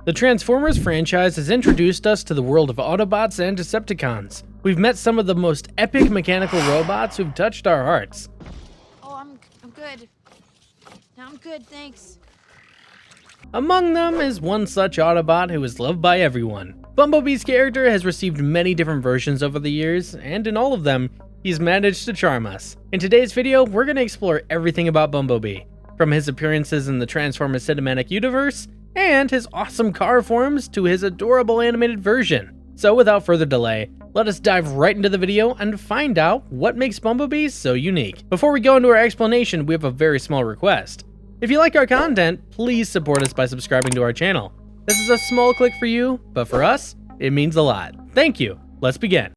The Transformers franchise has introduced us to the world of Autobots and Decepticons. We've met some of the most epic mechanical robots who've touched our hearts. Oh, I'm good. No, I'm good, thanks. Among them is one such Autobot who is loved by everyone. Bumblebee's character has received many different versions over the years, and in all of them, he's managed to charm us. In today's video, we're going to explore everything about Bumblebee, from his appearances in the Transformers cinematic universe, and his awesome car forms to his adorable animated version. So without further delay, let us dive right into the video and find out what makes Bumblebee so unique. Before we go into our explanation, we have a very small request. If you like our content, please support us by subscribing to our channel. This is a small click for you, but for us, it means a lot. Thank you. Let's begin.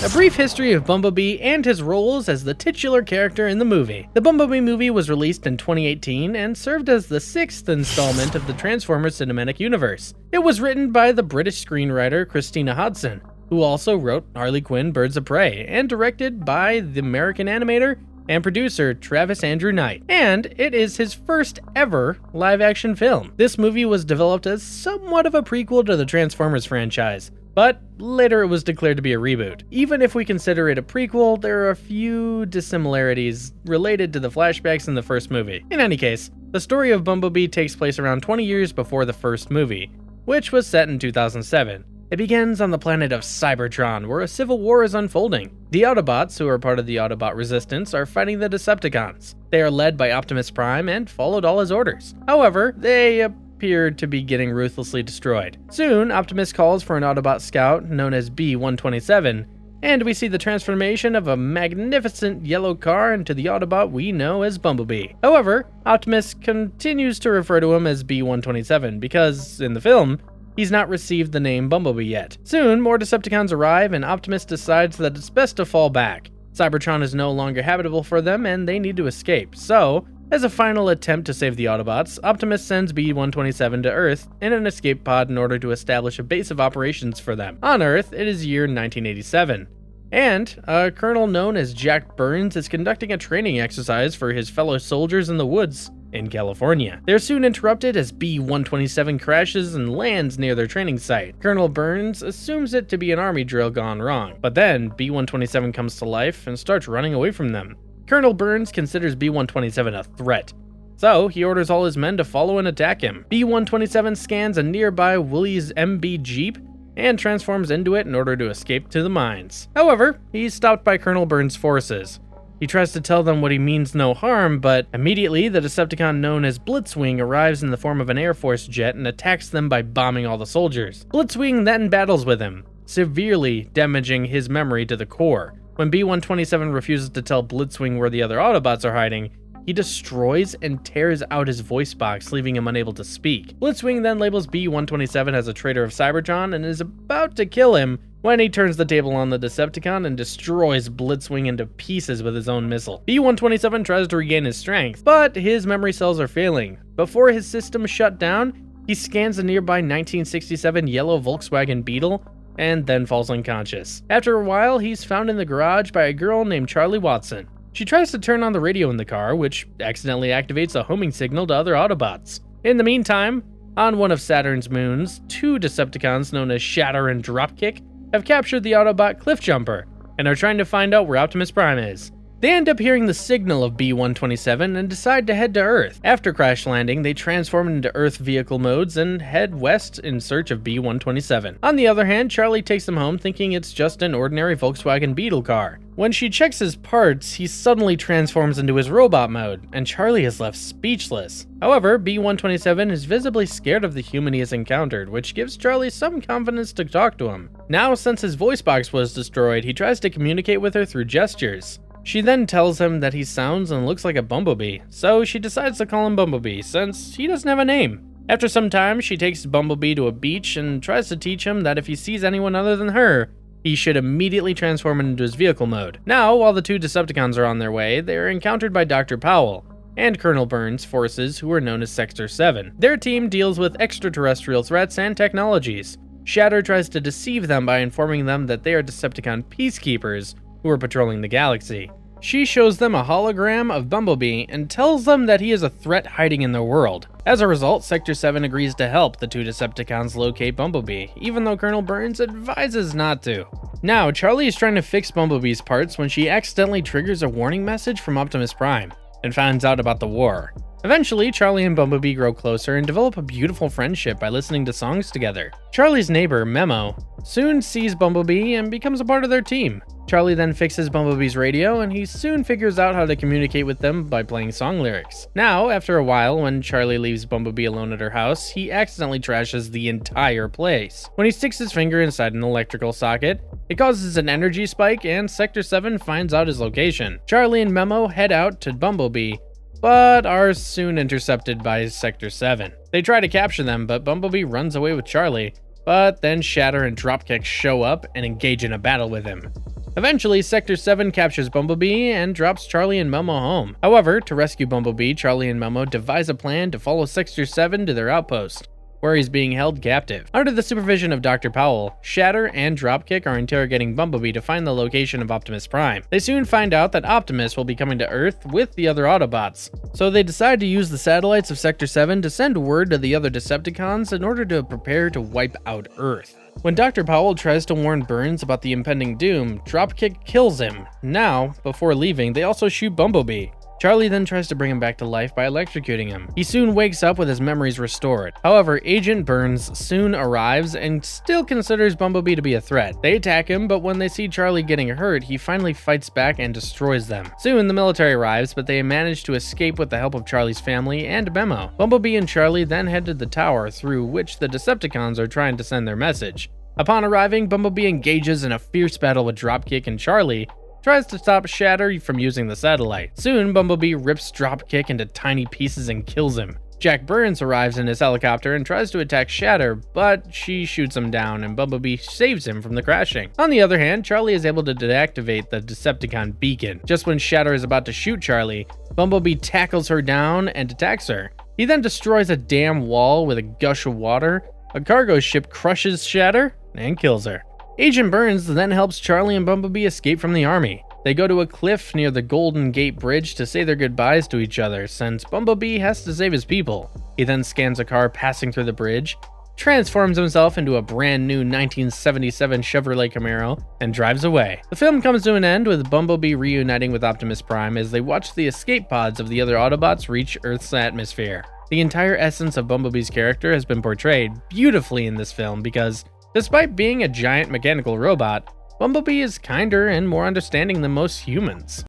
A brief history of Bumblebee and his roles as the titular character in the movie. The Bumblebee movie was released in 2018 and served as the 6th installment of the Transformers cinematic universe. It was written by the British screenwriter Christina Hodson, who also wrote Harley Quinn: Birds of Prey, and directed by the American animator and producer Travis Andrew Knight. And it is his first ever live-action film. This movie was developed as somewhat of a prequel to the Transformers franchise, but later it was declared to be a reboot. Even if we consider it a prequel, there are a few dissimilarities related to the flashbacks in the first movie. In any case, the story of Bumblebee takes place around 20 years before the first movie, which was set in 2007. It begins on the planet of Cybertron, where a civil war is unfolding. The Autobots, who are part of the Autobot Resistance, are fighting the Decepticons. They are led by Optimus Prime and followed all his orders. However, they appear to be getting ruthlessly destroyed. Soon, Optimus calls for an Autobot scout known as B-127, and we see the transformation of a magnificent yellow car into the Autobot we know as Bumblebee. However, Optimus continues to refer to him as B-127 because, in the film, he's not received the name Bumblebee yet. Soon, more Decepticons arrive, and Optimus decides that it's best to fall back. Cybertron is no longer habitable for them, and they need to escape. So, as a final attempt to save the Autobots, Optimus sends B-127 to Earth in an escape pod in order to establish a base of operations for them. On Earth, it is year 1987. And a colonel known as Jack Burns is conducting a training exercise for his fellow soldiers in the woods in California. They're soon interrupted as B-127 crashes and lands near their training site. Colonel Burns assumes it to be an army drill gone wrong, but then B-127 comes to life and starts running away from them. Colonel Burns considers B-127 a threat, so he orders all his men to follow and attack him. B-127 scans a nearby Willys MB Jeep and transforms into it in order to escape to the mines. However, he's stopped by Colonel Burns' forces. He tries to tell them what he means no harm, but immediately the Decepticon known as Blitzwing arrives in the form of an Air Force jet and attacks them by bombing all the soldiers. Blitzwing then battles with him, severely damaging his memory to the core. When B-127 refuses to tell Blitzwing where the other Autobots are hiding, he destroys and tears out his voice box, leaving him unable to speak. Blitzwing then labels B-127 as a traitor of Cybertron and is about to kill him when he turns the table on the Decepticon and destroys Blitzwing into pieces with his own missile. B-127 tries to regain his strength, but his memory cells are failing. Before his system shut down, he scans a nearby 1967 yellow Volkswagen Beetle and then falls unconscious. After a while, he's found in the garage by a girl named Charlie Watson. She tries to turn on the radio in the car, which accidentally activates a homing signal to other Autobots. In the meantime, on one of Saturn's moons, 2 Decepticons known as Shatter and Dropkick have captured the Autobot Cliffjumper and are trying to find out where Optimus Prime is. They end up hearing the signal of B-127 and decide to head to Earth. After crash landing, they transform into Earth vehicle modes and head west in search of B-127. On the other hand, Charlie takes them home thinking it's just an ordinary Volkswagen Beetle car. When she checks his parts, he suddenly transforms into his robot mode, and Charlie is left speechless. However, B-127 is visibly scared of the human he has encountered, which gives Charlie some confidence to talk to him. Now, since his voice box was destroyed, he tries to communicate with her through gestures. She then tells him that he sounds and looks like a bumblebee, so she decides to call him Bumblebee since he doesn't have a name. After some time, she takes Bumblebee to a beach and tries to teach him that if he sees anyone other than her, he should immediately transform into his vehicle mode. Now, while the 2 Decepticons are on their way, they are encountered by Dr. Powell and Colonel Burns' forces, who are known as Sector 7. Their team deals with extraterrestrial threats and technologies. Shatter tries to deceive them by informing them that they are Decepticon peacekeepers who are patrolling the galaxy. She shows them a hologram of Bumblebee and tells them that he is a threat hiding in their world. As a result, Sector 7 agrees to help the two Decepticons locate Bumblebee, even though Colonel Burns advises not to. Now, Charlie is trying to fix Bumblebee's parts when she accidentally triggers a warning message from Optimus Prime and finds out about the war. Eventually, Charlie and Bumblebee grow closer and develop a beautiful friendship by listening to songs together. Charlie's neighbor, Memo, soon sees Bumblebee and becomes a part of their team. Charlie then fixes Bumblebee's radio, and he soon figures out how to communicate with them by playing song lyrics. Now, after a while, when Charlie leaves Bumblebee alone at her house, he accidentally trashes the entire place. When he sticks his finger inside an electrical socket, it causes an energy spike, and Sector 7 finds out his location. Charlie and Memo head out to Bumblebee, but are soon intercepted by Sector 7. They try to capture them, but Bumblebee runs away with Charlie, but then Shatter and Dropkick show up and engage in a battle with him. Eventually, Sector 7 captures Bumblebee and drops Charlie and Memo home. However, to rescue Bumblebee, Charlie and Memo devise a plan to follow Sector 7 to their outpost, where he's being held captive. Under the supervision of Dr. Powell, Shatter and Dropkick are interrogating Bumblebee to find the location of Optimus Prime. They soon find out that Optimus will be coming to Earth with the other Autobots, so they decide to use the satellites of Sector 7 to send word to the other Decepticons in order to prepare to wipe out Earth. When Dr. Powell tries to warn Burns about the impending doom, Dropkick kills him. Now, before leaving, they also shoot Bumblebee. Charlie then tries to bring him back to life by electrocuting him. He soon wakes up with his memories restored. However, Agent Burns soon arrives and still considers Bumblebee to be a threat. They attack him, but when they see Charlie getting hurt, he finally fights back and destroys them. Soon, the military arrives, but they manage to escape with the help of Charlie's family and Memo. Bumblebee and Charlie then head to the tower through which the Decepticons are trying to send their message. Upon arriving, Bumblebee engages in a fierce battle with Dropkick, and Charlie tries to stop Shatter from using the satellite. Soon, Bumblebee rips Dropkick into tiny pieces and kills him. Jack Burns arrives in his helicopter and tries to attack Shatter, but she shoots him down and Bumblebee saves him from the crashing. On the other hand, Charlie is able to deactivate the Decepticon beacon. Just when Shatter is about to shoot Charlie, Bumblebee tackles her down and attacks her. He then destroys a dam wall with a gush of water. A cargo ship crushes Shatter and kills her. Agent Burns then helps Charlie and Bumblebee escape from the army. They go to a cliff near the Golden Gate Bridge to say their goodbyes to each other, since Bumblebee has to save his people. He then scans a car passing through the bridge, transforms himself into a brand new 1977 Chevrolet Camaro, and drives away. The film comes to an end with Bumblebee reuniting with Optimus Prime as they watch the escape pods of the other Autobots reach Earth's atmosphere. The entire essence of Bumblebee's character has been portrayed beautifully in this film because, despite being a giant mechanical robot, Bumblebee is kinder and more understanding than most humans.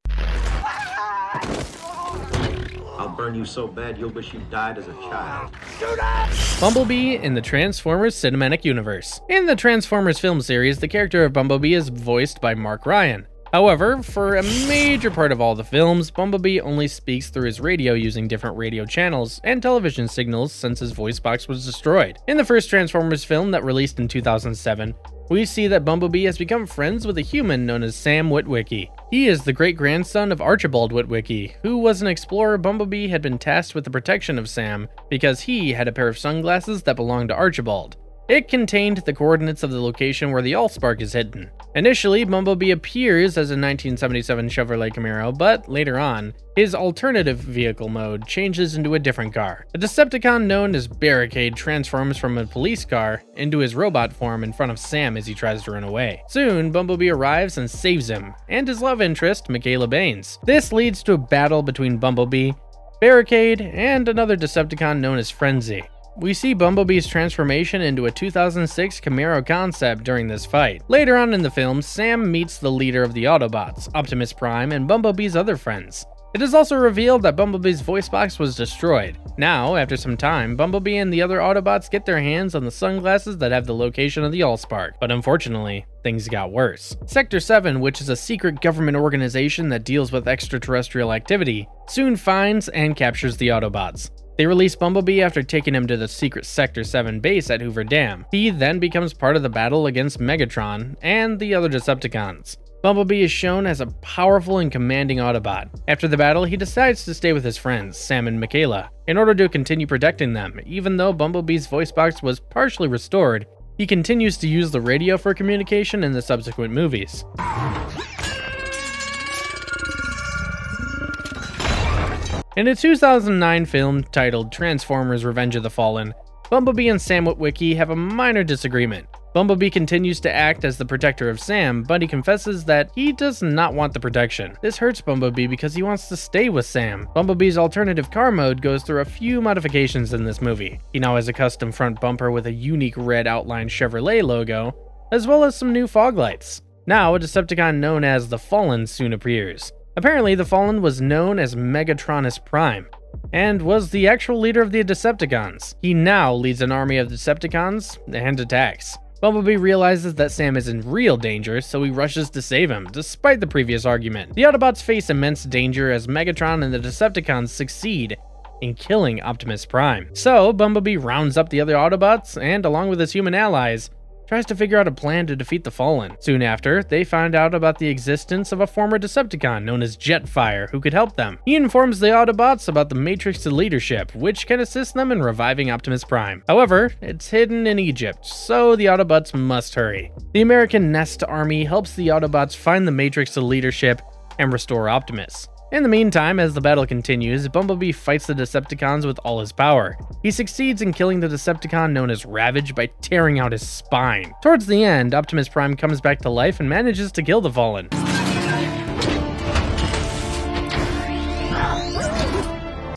I'll burn you so bad you'll wish you died as a child. Bumblebee in the Transformers Cinematic Universe. In the Transformers film series, the character of Bumblebee is voiced by Mark Ryan. However, for a major part of all the films, Bumblebee only speaks through his radio using different radio channels and television signals since his voice box was destroyed. In the first Transformers film that released in 2007, we see that Bumblebee has become friends with a human known as Sam Witwicky. He is the great-grandson of Archibald Witwicky, who was an explorer Bumblebee had been tasked with the protection of Sam because he had a pair of sunglasses that belonged to Archibald. It contained the coordinates of the location where the Allspark is hidden. Initially, Bumblebee appears as a 1977 Chevrolet Camaro, but later on, his alternative vehicle mode changes into a different car. A Decepticon known as Barricade transforms from a police car into his robot form in front of Sam as he tries to run away. Soon, Bumblebee arrives and saves him, and his love interest, Michaela Baines. This leads to a battle between Bumblebee, Barricade, and another Decepticon known as Frenzy. We see Bumblebee's transformation into a 2006 Camaro concept during this fight. Later on in the film, Sam meets the leader of the Autobots, Optimus Prime, and Bumblebee's other friends. It is also revealed that Bumblebee's voice box was destroyed. Now, after some time, Bumblebee and the other Autobots get their hands on the sunglasses that have the location of the Allspark, but unfortunately, things got worse. Sector 7, which is a secret government organization that deals with extraterrestrial activity, soon finds and captures the Autobots. They release Bumblebee after taking him to the secret Sector 7 base at Hoover Dam. He then becomes part of the battle against Megatron and the other Decepticons. Bumblebee is shown as a powerful and commanding Autobot. After the battle, he decides to stay with his friends, Sam and Michaela, in order to continue protecting them. Even though Bumblebee's voice box was partially restored, He continues to use the radio for communication in the subsequent movies. In a 2009 film titled Transformers: Revenge of the Fallen, Bumblebee and Sam Witwicky have a minor disagreement. Bumblebee continues to act as the protector of Sam, but he confesses that he does not want the protection. This hurts Bumblebee because he wants to stay with Sam. Bumblebee's alternative car mode goes through a few modifications in this movie. He now has a custom front bumper with a unique red outline Chevrolet logo, as well as some new fog lights. Now, a Decepticon known as the Fallen soon appears. Apparently, the Fallen was known as Megatronus Prime, and was the actual leader of the Decepticons. He now leads an army of Decepticons and attacks. Bumblebee realizes that Sam is in real danger, so he rushes to save him, despite the previous argument. The Autobots face immense danger as Megatron and the Decepticons succeed in killing Optimus Prime. So, Bumblebee rounds up the other Autobots, and along with his human allies, tries to figure out a plan to defeat the Fallen. Soon after, they find out about the existence of a former Decepticon known as Jetfire, who could help them. He informs the Autobots about the Matrix leadership, which can assist them in reviving Optimus Prime. However, it's hidden in Egypt, so the Autobots must hurry. The American Nest Army helps the Autobots find the Matrix leadership and restore Optimus. In the meantime, as the battle continues, Bumblebee fights the Decepticons with all his power. He succeeds in killing the Decepticon known as Ravage by tearing out his spine. Towards the end, Optimus Prime comes back to life and manages to kill the Fallen.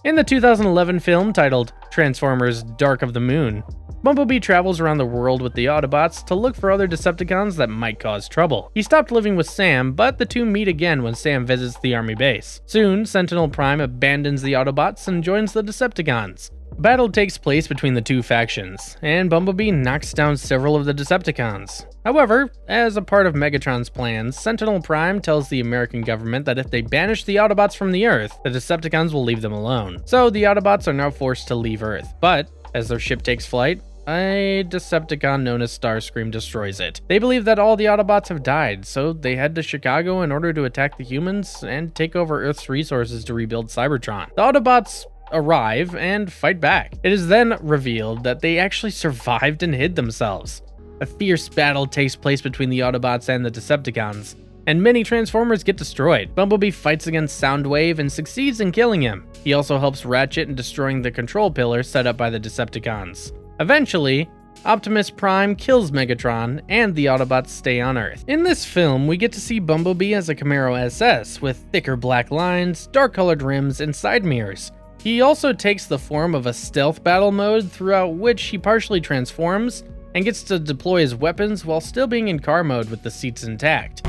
In the 2011 film titled Transformers: Dark of the Moon, Bumblebee travels around the world with the Autobots to look for other Decepticons that might cause trouble. He stopped living with Sam, but the two meet again when Sam visits the army base. Soon, Sentinel Prime abandons the Autobots and joins the Decepticons. A battle takes place between the two factions, and Bumblebee knocks down several of the Decepticons. However, as a part of Megatron's plans, Sentinel Prime tells the American government that if they banish the Autobots from the Earth, the Decepticons will leave them alone. So the Autobots are now forced to leave Earth, but as their ship takes flight, a Decepticon known as Starscream destroys it. They believe that all the Autobots have died, so they head to Chicago in order to attack the humans and take over Earth's resources to rebuild Cybertron. The Autobots arrive and fight back. It is then revealed that they actually survived and hid themselves. A fierce battle takes place between the Autobots and the Decepticons, and many Transformers get destroyed. Bumblebee fights against Soundwave and succeeds in killing him. He also helps Ratchet in destroying the control pillar set up by the Decepticons. Eventually, Optimus Prime kills Megatron, and the Autobots stay on Earth. In this film, we get to see Bumblebee as a Camaro SS, with thicker black lines, dark-colored rims, and side mirrors. He also takes the form of a stealth battle mode, throughout which he partially transforms, and gets to deploy his weapons while still being in car mode with the seats intact.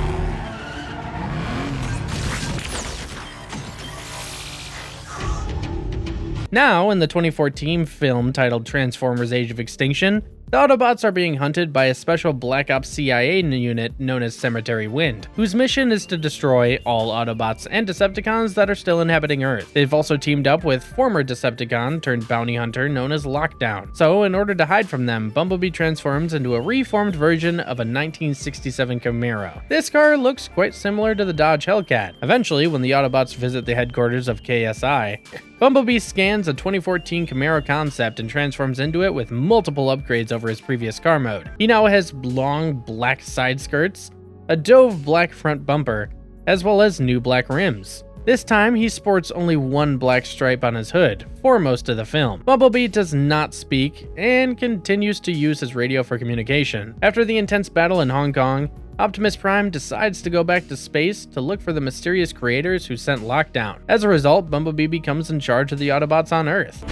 Now, in the 2014 film titled Transformers: Age of Extinction, the Autobots are being hunted by a special Black Ops CIA unit known as Cemetery Wind, whose mission is to destroy all Autobots and Decepticons that are still inhabiting Earth. They've also teamed up with former Decepticon turned bounty hunter known as Lockdown. So, in order to hide from them, Bumblebee transforms into a reformed version of a 1967 Camaro. This car looks quite similar to the Dodge Hellcat. Eventually, when the Autobots visit the headquarters of KSI, Bumblebee scans a 2014 Camaro concept and transforms into it with multiple upgrades over his previous car mode. He now has long black side skirts, a dove black front bumper, as well as new black rims. This time, he sports only one black stripe on his hood for most of the film. Bumblebee does not speak and continues to use his radio for communication. After the intense battle in Hong Kong, Optimus Prime decides to go back to space to look for the mysterious creators who sent Lockdown. As a result, Bumblebee becomes in charge of the Autobots on Earth.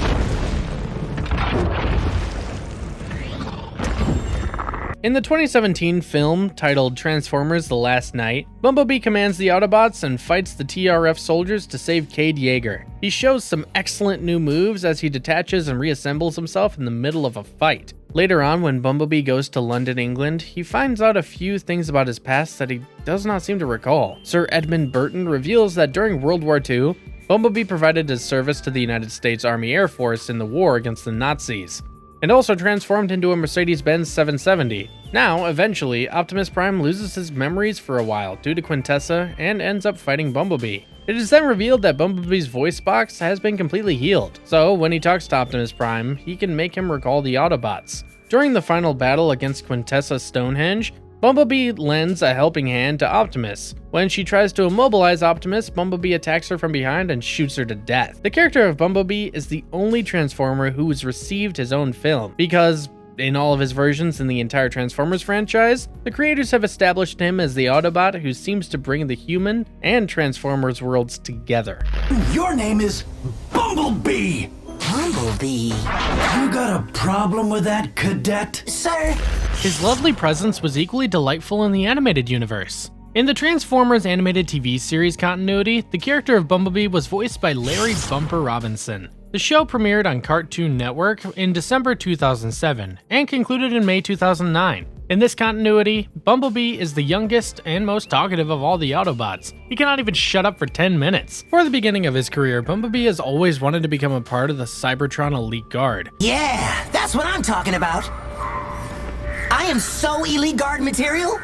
In the 2017 film titled Transformers: The Last Night, Bumblebee commands the Autobots and fights the TRF soldiers to save Cade Yeager. He shows some excellent new moves as he detaches and reassembles himself in the middle of a fight. Later on, when Bumblebee goes to London, England, he finds out a few things about his past that he does not seem to recall. Sir Edmund Burton reveals that during World War II, Bumblebee provided his service to the United States Army Air Force in the war against the Nazis, and also transformed into a Mercedes-Benz 770. Now, eventually, Optimus Prime loses his memories for a while due to Quintessa and ends up fighting Bumblebee. It is then revealed that Bumblebee's voice box has been completely healed, so when he talks to Optimus Prime, he can make him recall the Autobots. During the final battle against Quintessa Stonehenge, Bumblebee lends a helping hand to Optimus. When she tries to immobilize Optimus, Bumblebee attacks her from behind and shoots her to death. The character of Bumblebee is the only Transformer who has received his own film, because in all of his versions in the entire Transformers franchise, the creators have established him as the Autobot who seems to bring the human and Transformers worlds together. Your name is Bumblebee! Bumblebee. You got a problem with that, cadet? Sir? His lovely presence was equally delightful in the animated universe. In the Transformers animated TV series continuity, the character of Bumblebee was voiced by Larry Bumper Robinson. The show premiered on Cartoon Network in December 2007 and concluded in May 2009. In this continuity, Bumblebee is the youngest and most talkative of all the Autobots. He cannot even shut up for 10 minutes. For the beginning of his career, Bumblebee has always wanted to become a part of the Cybertron Elite Guard. Yeah, that's what I'm talking about. I am so Elite Guard material.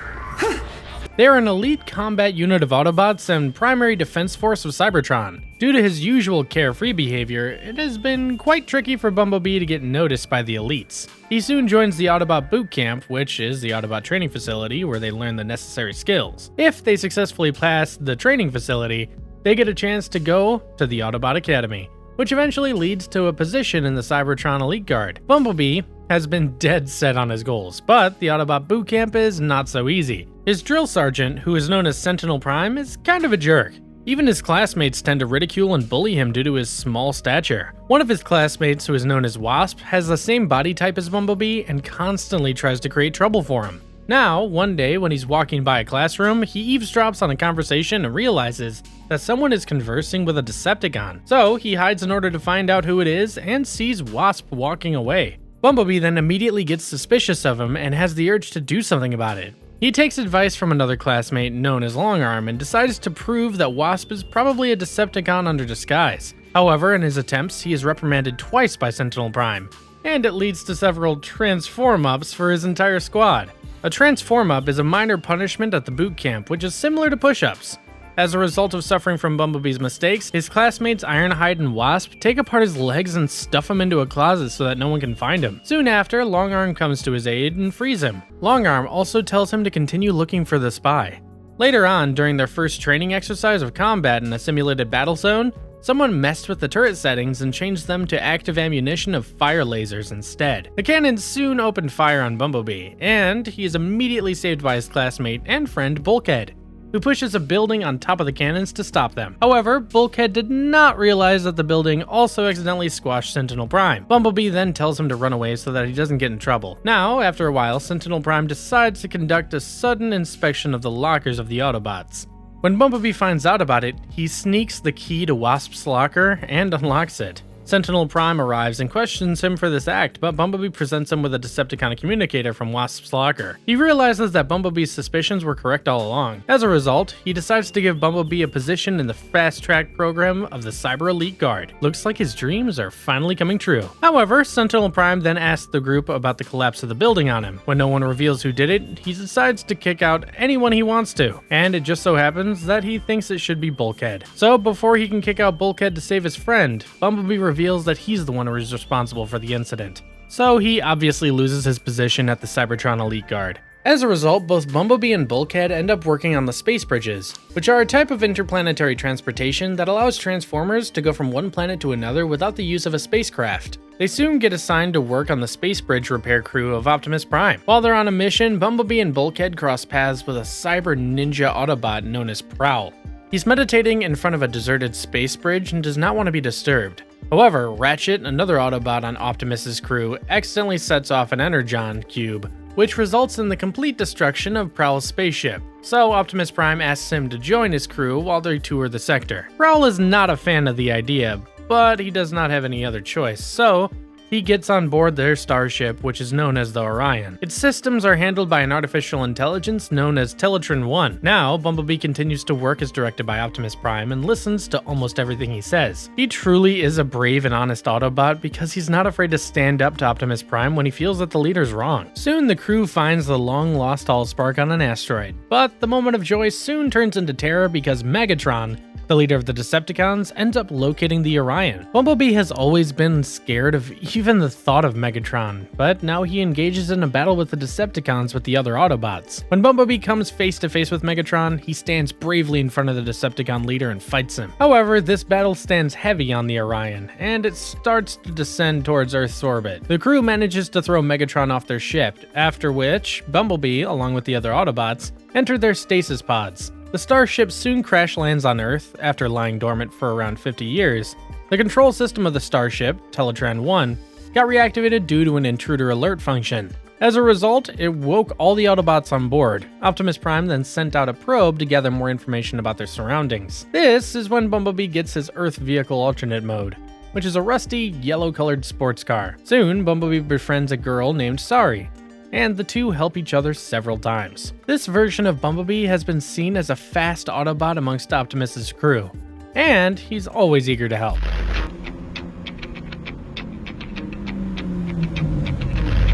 They are an elite combat unit of Autobots and primary defense force of Cybertron. Due to his usual carefree behavior, it has been quite tricky for Bumblebee to get noticed by the elites. He soon joins the Autobot Boot Camp, which is the Autobot training facility where they learn the necessary skills. If they successfully pass the training facility, they get a chance to go to the Autobot Academy, which eventually leads to a position in the Cybertron Elite Guard. Bumblebee has been dead set on his goals, but the Autobot Boot Camp is not so easy. His drill sergeant, who is known as Sentinel Prime, is kind of a jerk. Even his classmates tend to ridicule and bully him due to his small stature. One of his classmates, who is known as Wasp, has the same body type as Bumblebee and constantly tries to create trouble for him. Now, one day when he's walking by a classroom, he eavesdrops on a conversation and realizes that someone is conversing with a Decepticon. So he hides in order to find out who it is and sees Wasp walking away. Bumblebee then immediately gets suspicious of him and has the urge to do something about it. He takes advice from another classmate known as Longarm and decides to prove that Wasp is probably a Decepticon under disguise. However, in his attempts, he is reprimanded twice by Sentinel Prime, and it leads to several transform-ups for his entire squad. A transform-up is a minor punishment at the boot camp, which is similar to push-ups. As a result of suffering from Bumblebee's mistakes, his classmates Ironhide and Wasp take apart his legs and stuff him into a closet so that no one can find him. Soon after, Longarm comes to his aid and frees him. Longarm also tells him to continue looking for the spy. Later on, during their first training exercise of combat in a simulated battle zone, someone messed with the turret settings and changed them to active ammunition of fire lasers instead. The cannons soon opened fire on Bumblebee, and he is immediately saved by his classmate and friend Bulkhead, who pushes a building on top of the cannons to stop them. However, Bulkhead did not realize that the building also accidentally squashed Sentinel Prime. Bumblebee then tells him to run away so that he doesn't get in trouble. Now, after a while, Sentinel Prime decides to conduct a sudden inspection of the lockers of the Autobots. When Bumblebee finds out about it, he sneaks the key to Wasp's locker and unlocks it. Sentinel Prime arrives and questions him for this act, but Bumblebee presents him with a Decepticon communicator from Wasp's locker. He realizes that Bumblebee's suspicions were correct all along. As a result, he decides to give Bumblebee a position in the fast-track program of the Cyber Elite Guard. Looks like his dreams are finally coming true. However, Sentinel Prime then asks the group about the collapse of the building on him. When no one reveals who did it, he decides to kick out anyone he wants to, and it just so happens that he thinks it should be Bulkhead. So before he can kick out Bulkhead to save his friend, Bumblebee reveals that he's the one who is responsible for the incident. So he obviously loses his position at the Cybertron Elite Guard. As a result, both Bumblebee and Bulkhead end up working on the space bridges, which are a type of interplanetary transportation that allows Transformers to go from one planet to another without the use of a spacecraft. They soon get assigned to work on the space bridge repair crew of Optimus Prime. While they're on a mission, Bumblebee and Bulkhead cross paths with a cyber ninja Autobot known as Prowl. He's meditating in front of a deserted space bridge and does not want to be disturbed. However, Ratchet, another Autobot on Optimus's crew, accidentally sets off an Energon cube, which results in the complete destruction of Prowl's spaceship. So Optimus Prime asks him to join his crew while they tour the sector. Prowl is not a fan of the idea, but he does not have any other choice, so he gets on board their starship, which is known as the Orion. Its systems are handled by an artificial intelligence known as Teletran 1. Now, Bumblebee continues to work as directed by Optimus Prime and listens to almost everything he says. He truly is a brave and honest Autobot because he's not afraid to stand up to Optimus Prime when he feels that the leader's wrong. Soon, the crew finds the long-lost Allspark on an asteroid, but the moment of joy soon turns into terror because Megatron The leader of the Decepticons ends up locating the Orion. Bumblebee has always been scared of even the thought of Megatron, but now he engages in a battle with the Decepticons with the other Autobots. When Bumblebee comes face to face with Megatron, he stands bravely in front of the Decepticon leader and fights him. However, this battle stands heavy on the Orion, and it starts to descend towards Earth's orbit. The crew manages to throw Megatron off their ship, after which Bumblebee, along with the other Autobots, enter their stasis pods. The starship soon crash lands on Earth after lying dormant for around 50 years. The control system of the starship, Teletran 1, got reactivated due to an intruder alert function. As a result, it woke all the Autobots on board. Optimus Prime then sent out a probe to gather more information about their surroundings. This is when Bumblebee gets his Earth Vehicle Alternate mode, which is a rusty, yellow-colored sports car. Soon, Bumblebee befriends a girl named Sari, and the two help each other several times. This version of Bumblebee has been seen as a fast Autobot amongst Optimus's crew, and he's always eager to help.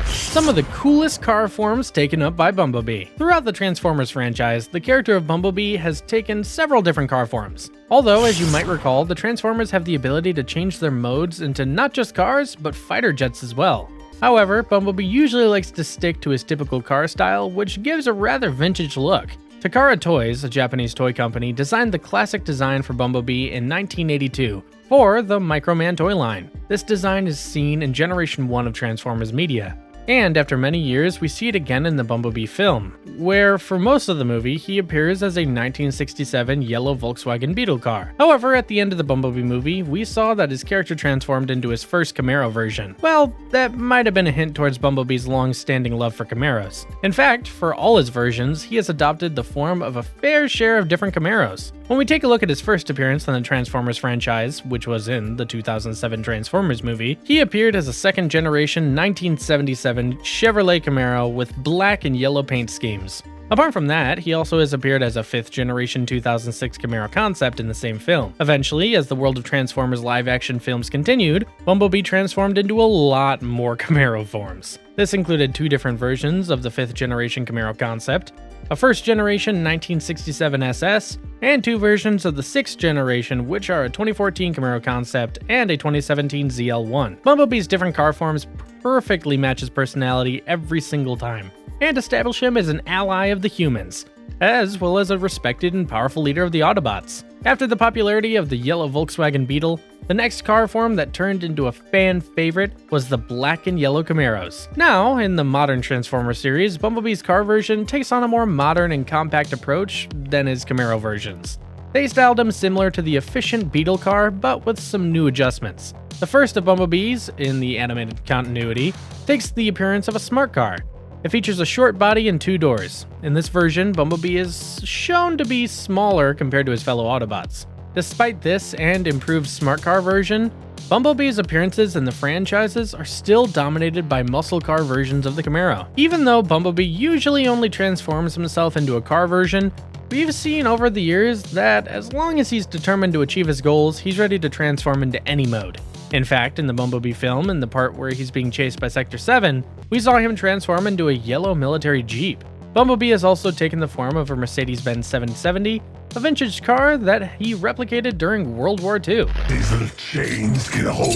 Some of the coolest car forms taken up by Bumblebee. Throughout the Transformers franchise, the character of Bumblebee has taken several different car forms. Although, as you might recall, the Transformers have the ability to change their modes into not just cars, but fighter jets as well. However, Bumblebee usually likes to stick to his typical car style, which gives a rather vintage look. Takara Toys, a Japanese toy company, designed the classic design for Bumblebee in 1982 for the Microman toy line. This design is seen in Generation 1 of Transformers media. And after many years, we see it again in the Bumblebee film, where for most of the movie, he appears as a 1967 yellow Volkswagen Beetle car. However, at the end of the Bumblebee movie, we saw that his character transformed into his first Camaro version. Well, that might have been a hint towards Bumblebee's long-standing love for Camaros. In fact, for all his versions, he has adopted the form of a fair share of different Camaros. When we take a look at his first appearance in the Transformers franchise, which was in the 2007 Transformers movie, he appeared as a second-generation 1977 Chevrolet Camaro with black and yellow paint schemes. Apart from that, he also has appeared as a 5th-generation 2006 Camaro concept in the same film. Eventually, as the world of Transformers live-action films continued, Bumblebee transformed into a lot more Camaro forms. This included 2 different versions of the 5th-generation Camaro concept, a 1st-generation 1967 SS, and 2 versions of the 6th generation, which are a 2014 Camaro concept and a 2017 ZL1. Bumblebee's different car forms perfectly match his personality every single time, and establish him as an ally of the humans, as well as a respected and powerful leader of the Autobots. After the popularity of the yellow Volkswagen Beetle, the next car form that turned into a fan favorite was the black and yellow Camaros. Now, in the modern Transformers series, Bumblebee's car version takes on a more modern and compact approach than his Camaro versions. They styled him similar to the efficient Beetle car, but with some new adjustments. The first of Bumblebees, in the animated continuity, takes the appearance of a smart car. It features a short body and 2 doors. In this version, Bumblebee is shown to be smaller compared to his fellow Autobots. Despite this and improved smart car version, Bumblebee's appearances in the franchises are still dominated by muscle car versions of the Camaro. Even though Bumblebee usually only transforms himself into a car version, we've seen over the years that as long as he's determined to achieve his goals, he's ready to transform into any mode. In fact, in the Bumblebee film, in the part where he's being chased by Sector 7, we saw him transform into a yellow military Jeep. Bumblebee has also taken the form of a Mercedes-Benz 770, a vintage car that he replicated during World War II. These little chains can hold.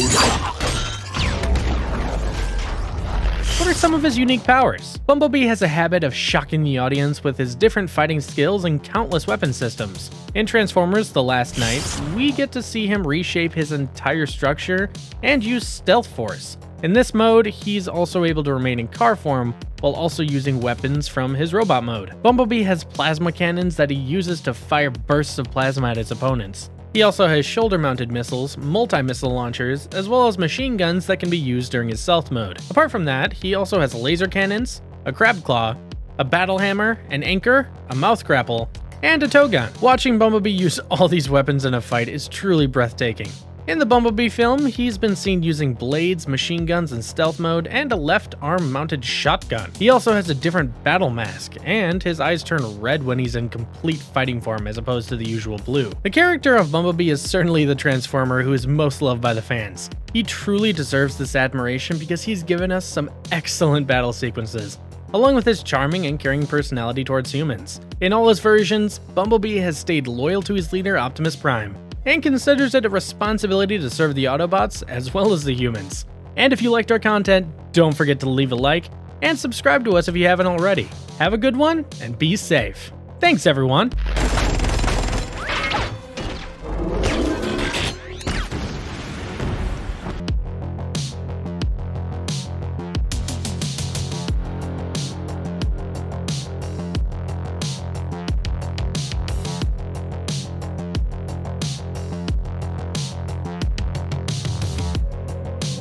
What are some of his unique powers? Bumblebee has a habit of shocking the audience with his different fighting skills and countless weapon systems. In Transformers: The Last Knight, we get to see him reshape his entire structure and use Stealth Force. In this mode, he's also able to remain in car form while also using weapons from his robot mode. Bumblebee has plasma cannons that he uses to fire bursts of plasma at his opponents. He also has shoulder-mounted missiles, multi-missile launchers, as well as machine guns that can be used during his stealth mode. Apart from that, he also has laser cannons, a crab claw, a battle hammer, an anchor, a mouth grapple, and a tow gun. Watching Bumblebee use all these weapons in a fight is truly breathtaking. In the Bumblebee film, he's been seen using blades, machine guns in stealth mode, and a left arm mounted shotgun. He also has a different battle mask, and his eyes turn red when he's in complete fighting form as opposed to the usual blue. The character of Bumblebee is certainly the Transformer who is most loved by the fans. He truly deserves this admiration because he's given us some excellent battle sequences. along with his charming and caring personality towards humans. In all his versions, Bumblebee has stayed loyal to his leader Optimus Prime, and considers it a responsibility to serve the Autobots as well as the humans. And if you liked our content, don't forget to leave a like, and subscribe to us if you haven't already. Have a good one, and be safe. Thanks everyone!